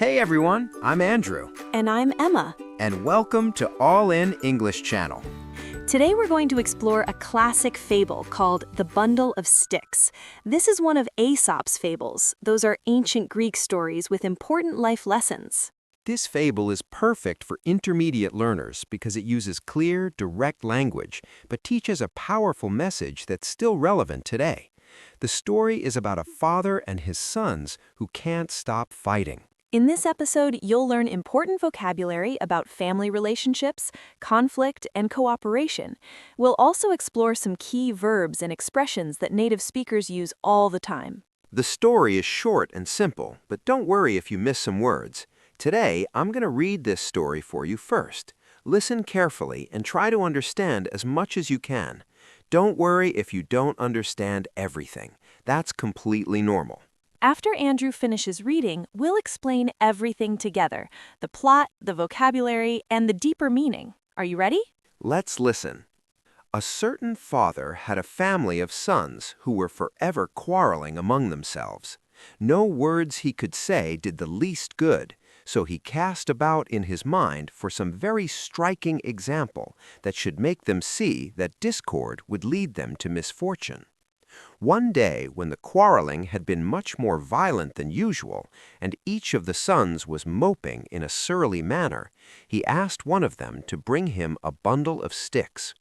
Hey everyone, I'm Andrew, And I'm Emma. and welcome to All in English Channel. Today we're going to explore a classic fable called The Bundle of Sticks. This is one of Aesop's fables. Those are ancient Greek stories with important life lessons. This fable is perfect for intermediate learners because it uses clear, direct language, but teaches a powerful message that's still relevant today. The story is about a father and his sons who can't stop fighting. In this episode, you'll learn important vocabulary about family relationships, conflict, and cooperation. We'll also explore some key verbs and expressions that native speakers use all the time. The story is short and simple, but don't worry if you miss some words. Today, I'm going to read this story for you first. Listen carefully and try to understand as much as you can. Don't worry if you don't understand everything. That's completely normal. After Andrew finishes reading, we'll explain everything together: the plot, the vocabulary, and the deeper meaning. Are you ready? Let's listen. A certain father had a family of sons who were forever quarreling among themselves. No words he could say did the least good, so he cast about in his mind for some very striking example that should make them see that discord would lead them to misfortune. One day, when the quarreling had been much more violent than usual, and each of the sons was moping in a surly manner, he asked one of them to bring him a bundle of sticks.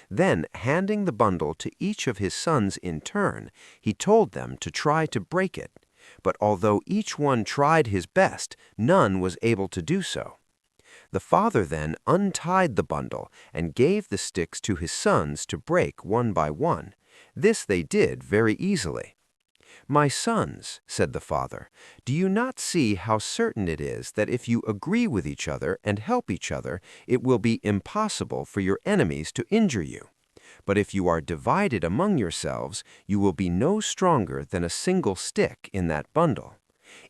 Then, handing the bundle to each of his sons in turn, he told them to try to break it. But although each one tried his best, none was able to do so. The father then untied the bundle and gave the sticks to his sons to break one by one. This they did very easily. "My sons," said the father, "do you not see how certain it is that if you agree with each other and help each other, it will be impossible for your enemies to injure you? But if you are divided among yourselves, you will be no stronger than a single stick in that bundle.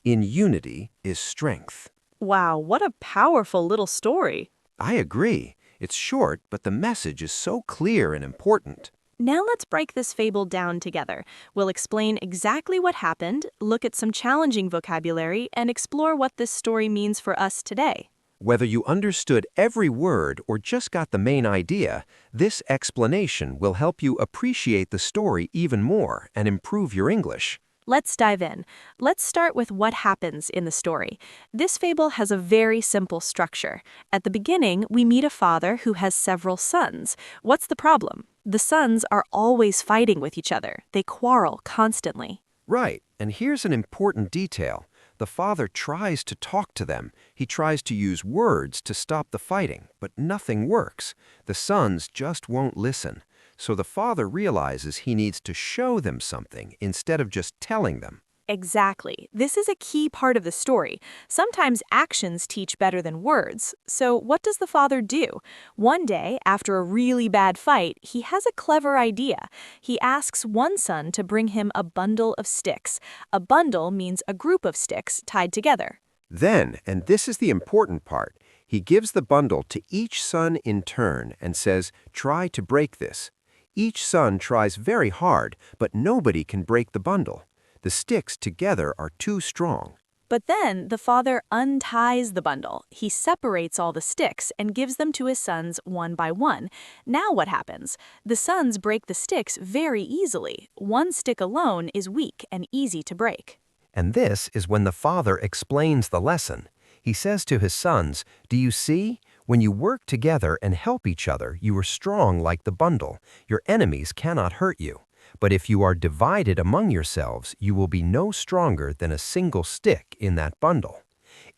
In unity is strength." Wow, what a powerful little story. I agree. It's short, but the message is so clear and important. Now let's break this fable down together. We'll explain exactly what happened, look at some challenging vocabulary, and explore what this story means for us today. Whether you understood every word or just got the main idea, this explanation will help you appreciate the story even more and improve your English. Let's dive in. Let's start with what happens in the story. This fable has a very simple structure. At the beginning, we meet a father who has several sons. What's the problem? The sons are always fighting with each other. They quarrel constantly. Right, and here's an important detail. The father tries to talk to them. He tries to use words to stop the fighting, but nothing works. The sons just won't listen. So the father realizes he needs to show them something instead of just telling them. Exactly. This is a key part of the story. Sometimes actions teach better than words. So what does the father do? One day, after a really bad fight, he has a clever idea. He asks one son to bring him a bundle of sticks. A bundle means a group of sticks tied together. Then, and this is the important part, he gives the bundle to each son in turn and says, "Try to break this." Each son tries very hard, but nobody can break the bundle. The sticks together are too strong. But then the father unties the bundle. He separates all the sticks and gives them to his sons one by one. Now what happens? The sons break the sticks very easily. One stick alone is weak and easy to break. And this is when the father explains the lesson. He says to his sons, "Do you see? When you work together and help each other, you are strong like the bundle. Your enemies cannot hurt you. But if you are divided among yourselves, you will be no stronger than a single stick in that bundle.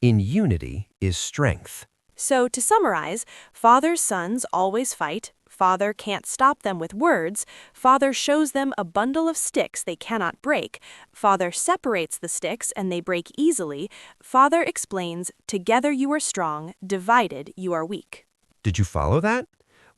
In unity is strength." So to summarize, father's sons always fight. Father can't stop them with words. Father shows them a bundle of sticks they cannot break. Father separates the sticks and they break easily. Father explains, together you are strong, divided you are weak. Did you follow that?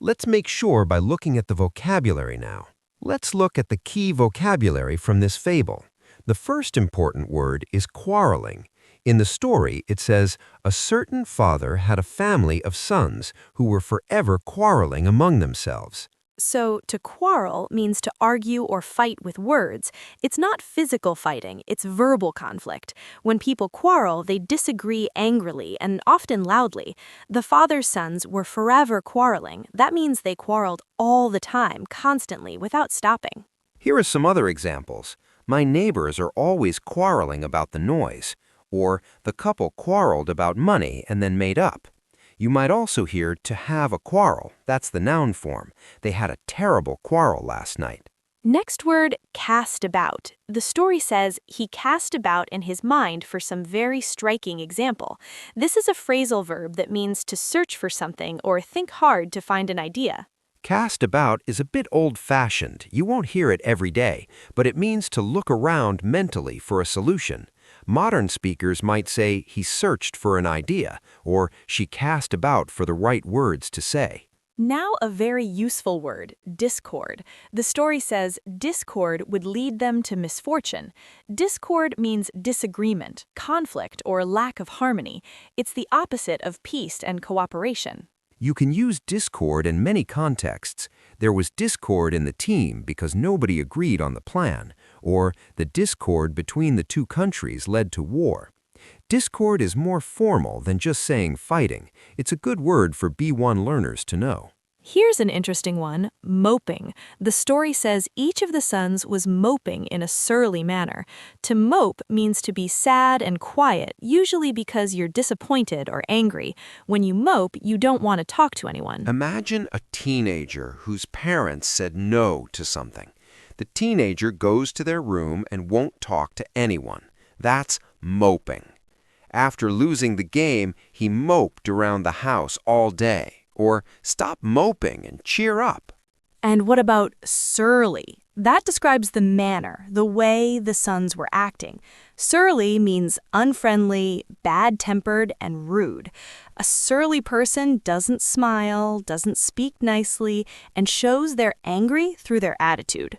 Let's make sure by looking at the vocabulary now. Let's look at the key vocabulary from this fable. The first important word is quarreling. In the story, it says, "A certain father had a family of sons who were forever quarreling among themselves." So, to quarrel means to argue or fight with words. It's not physical fighting, it's verbal conflict. When people quarrel, they disagree angrily and often loudly. The father's sons were forever quarreling. That means they quarreled all the time, constantly, without stopping. Here are some other examples. My neighbors are always quarreling about the noise. Or the couple quarreled about money and then made up. You might also hear to have a quarrel. That's the noun form. They had a terrible quarrel last night. Next word, cast about. The story says he cast about in his mind for some very striking example. This is a phrasal verb that means to search for something or think hard to find an idea. Cast about is a bit old-fashioned. You won't hear it every day, but it means to look around mentally for a solution. Modern speakers might say he searched for an idea, or she cast about for the right words to say. Now a very useful word, discord. The story says discord would lead them to misfortune. Discord means disagreement, conflict, or lack of harmony. It's the opposite of peace and cooperation. You can use discord in many contexts. There was discord in the team because nobody agreed on the plan, or the discord between the two countries led to war. Discord is more formal than just saying fighting. It's a good word for B1 learners to know. Here's an interesting one, moping. The story says each of the sons was moping in a surly manner. To mope means to be sad and quiet, usually because you're disappointed or angry. When you mope, you don't want to talk to anyone. Imagine a teenager whose parents said no to something. The teenager goes to their room and won't talk to anyone. That's moping. After losing the game, he moped around the house all day. Or stop moping and cheer up. And what about surly? That describes the manner, the way the sons were acting. Surly means unfriendly, bad-tempered, and rude. A surly person doesn't smile, doesn't speak nicely, and shows they're angry through their attitude.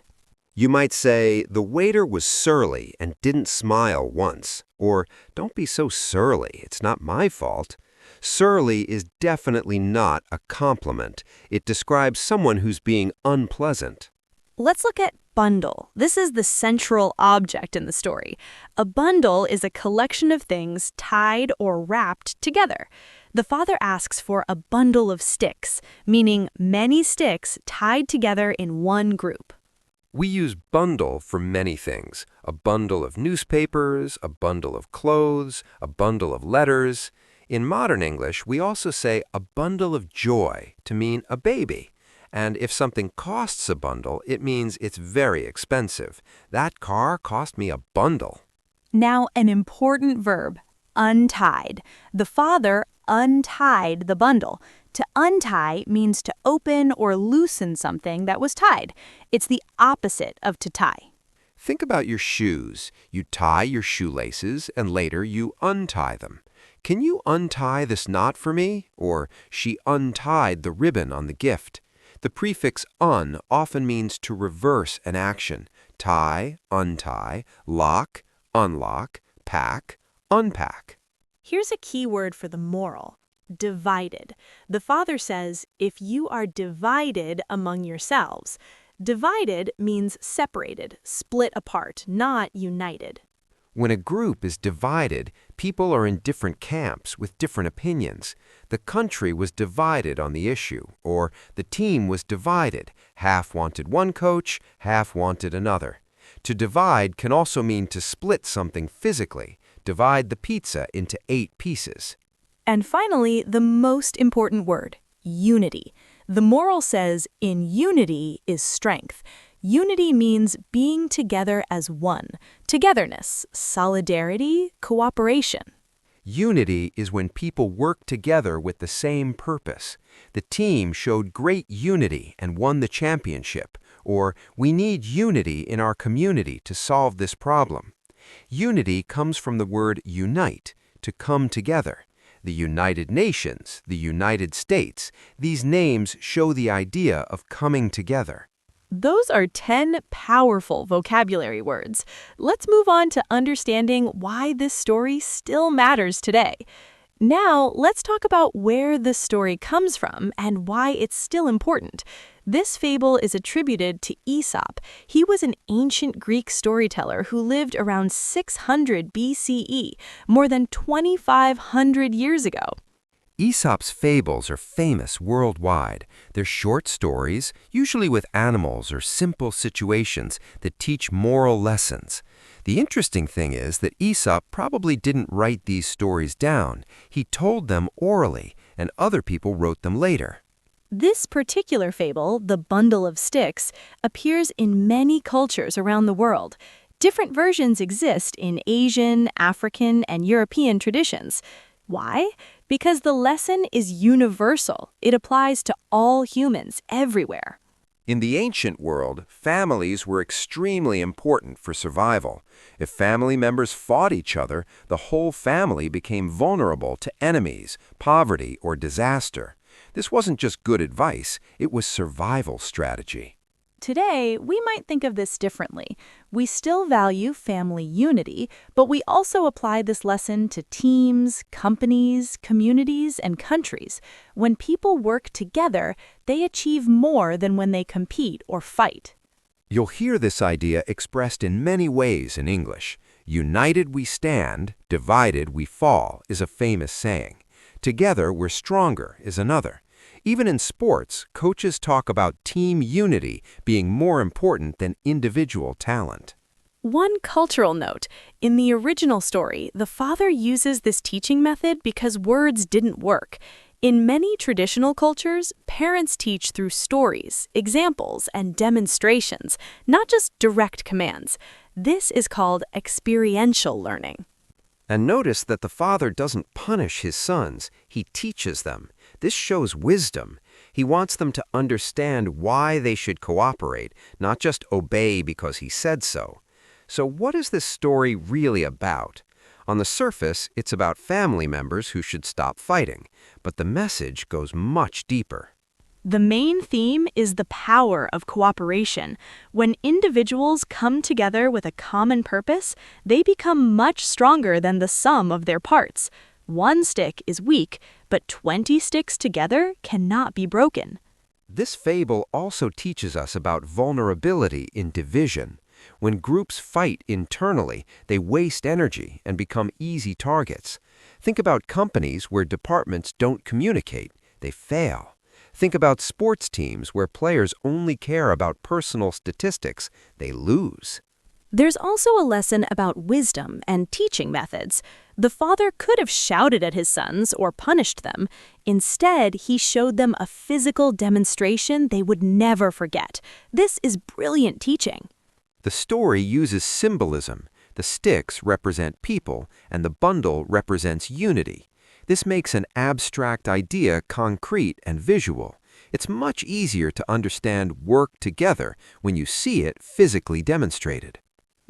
You might say, the waiter was surly and didn't smile once. Or, don't be so surly, it's not my fault. Surly is definitely not a compliment. It describes someone who's being unpleasant. Let's look at bundle. This is the central object in the story. A bundle is a collection of things tied or wrapped together. The father asks for a bundle of sticks, meaning many sticks tied together in one group. We use bundle for many things. A bundle of newspapers, a bundle of clothes, a bundle of letters. In modern English, we also say a bundle of joy to mean a baby. And if something costs a bundle, it means it's very expensive. That car cost me a bundle. Now, an important verb, untied. The father untied the bundle. To untie means to open or loosen something that was tied. It's the opposite of to tie. Think about your shoes. You tie your shoelaces and later you untie them. Can you untie this knot for me? Or she untied the ribbon on the gift. The prefix un often means to reverse an action. Tie, untie, lock, unlock, pack, unpack. Here's a key word for the moral, divided. The father says, if you are divided among yourselves. Divided means separated, split apart, not united. When a group is divided, people are in different camps with different opinions. The country was divided on the issue, or the team was divided. Half wanted one coach, half wanted another. To divide can also mean to split something physically. Divide the pizza into 8 pieces. And finally, the most important word, unity. The moral says, in unity is strength. Unity means being together as one. Togetherness, solidarity, cooperation. Unity is when people work together with the same purpose. The team showed great unity and won the championship. Or, we need unity in our community to solve this problem. Unity comes from the word unite, to come together. The United Nations, the United States, these names show the idea of coming together. Those are 10 powerful vocabulary words. Let's move on to understanding why this story still matters today. Now, let's talk about where this story comes from and why it's still important. This fable is attributed to Aesop. He was an ancient Greek storyteller who lived around 600 BCE, more than 2,500 years ago. Aesop's fables are famous worldwide. They're short stories, usually with animals or simple situations that teach moral lessons. The interesting thing is that Aesop probably didn't write these stories down. He told them orally, and other people wrote them later. This particular fable, The Bundle of Sticks, appears in many cultures around the world. Different versions exist in Asian, African, and European traditions. Why? Because the lesson is universal. It applies to all humans everywhere. In the ancient world, families were extremely important for survival. If family members fought each other, the whole family became vulnerable to enemies, poverty, or disaster. This wasn't just good advice, it was survival strategy. Today, we might think of this differently. We still value family unity, but we also apply this lesson to teams, companies, communities, and countries. When people work together, they achieve more than when they compete or fight. You'll hear this idea expressed in many ways in English. United we stand, divided we fall is a famous saying. Together we're stronger is another. Even in sports, coaches talk about team unity being more important than individual talent. One cultural note, in the original story, the father uses this teaching method because words didn't work. In many traditional cultures, parents teach through stories, examples, and demonstrations, not just direct commands. This is called experiential learning. And notice that the father doesn't punish his sons, he teaches them. This shows wisdom. He wants them to understand why they should cooperate, not just obey because he said so. So what is this story really about? On the surface, it's about family members who should stop fighting, but the message goes much deeper. The main theme is the power of cooperation. When individuals come together with a common purpose, they become much stronger than the sum of their parts. One stick is weak, but 20 sticks together cannot be broken. This fable also teaches us about vulnerability in division. When groups fight internally, they waste energy and become easy targets. Think about companies where departments don't communicate. They fail. Think about sports teams where players only care about personal statistics. They lose. There's also a lesson about wisdom and teaching methods. The father could have shouted at his sons or punished them. Instead, he showed them a physical demonstration they would never forget. This is brilliant teaching. The story uses symbolism. The sticks represent people, and the bundle represents unity. This makes an abstract idea concrete and visual. It's much easier to understand work together when you see it physically demonstrated.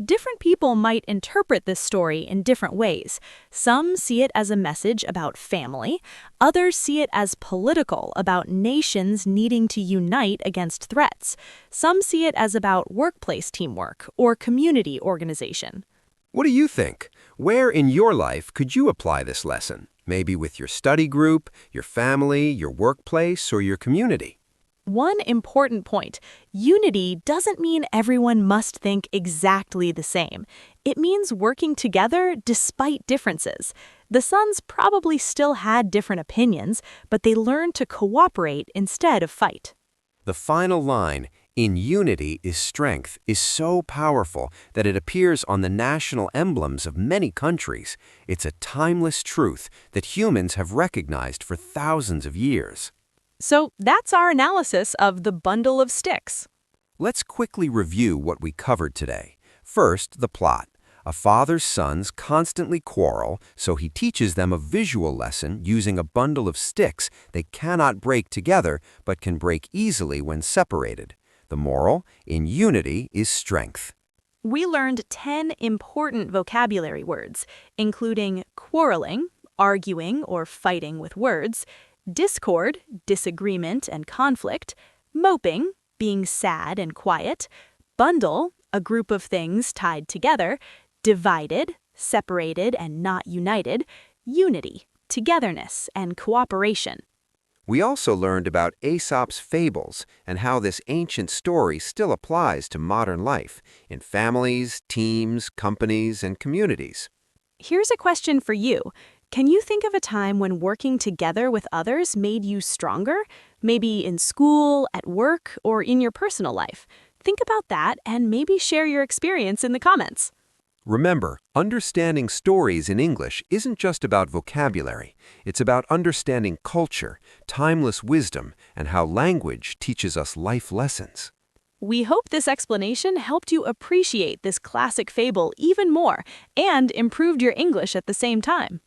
Different people might interpret this story in different ways. Some see it as a message about family. Others see it as political, about nations needing to unite against threats. Some see it as about workplace teamwork or community organization. What do you think? Where in your life could you apply this lesson? Maybe with your study group, your family, your workplace, or your community. One important point, unity doesn't mean everyone must think exactly the same. It means working together despite differences. The sons probably still had different opinions, but they learned to cooperate instead of fight. The final line, "In unity is strength," is so powerful that it appears on the national emblems of many countries. It's a timeless truth that humans have recognized for thousands of years. So that's our analysis of The Bundle of Sticks. Let's quickly review what we covered today. First, the plot. A father's sons constantly quarrel, so he teaches them a visual lesson using a bundle of sticks they cannot break together but can break easily when separated. The moral, in unity is strength. We learned 10 important vocabulary words, including quarreling, arguing or fighting with words, discord, disagreement and conflict, moping, being sad and quiet, bundle, a group of things tied together, divided, separated and not united, unity, togetherness and cooperation. We also learned about Aesop's fables and how this ancient story still applies to modern life in families, teams, companies, and communities. Here's a question for you. Can you think of a time when working together with others made you stronger? Maybe in school, at work, or in your personal life? Think about that and maybe share your experience in the comments. Remember, understanding stories in English isn't just about vocabulary. It's about understanding culture, timeless wisdom, and how language teaches us life lessons. We hope this explanation helped you appreciate this classic fable even more and improved your English at the same time.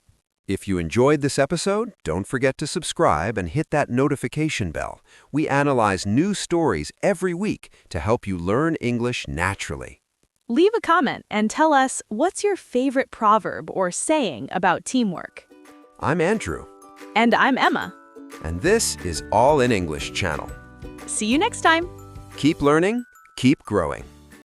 If you enjoyed this episode, don't forget to subscribe and hit that notification bell. We analyze new stories every week to help you learn English naturally. Leave a comment and tell us what's your favorite proverb or saying about teamwork. I'm Andrew. And I'm Emma. And this is All in English channel. See you next time. Keep learning, keep growing.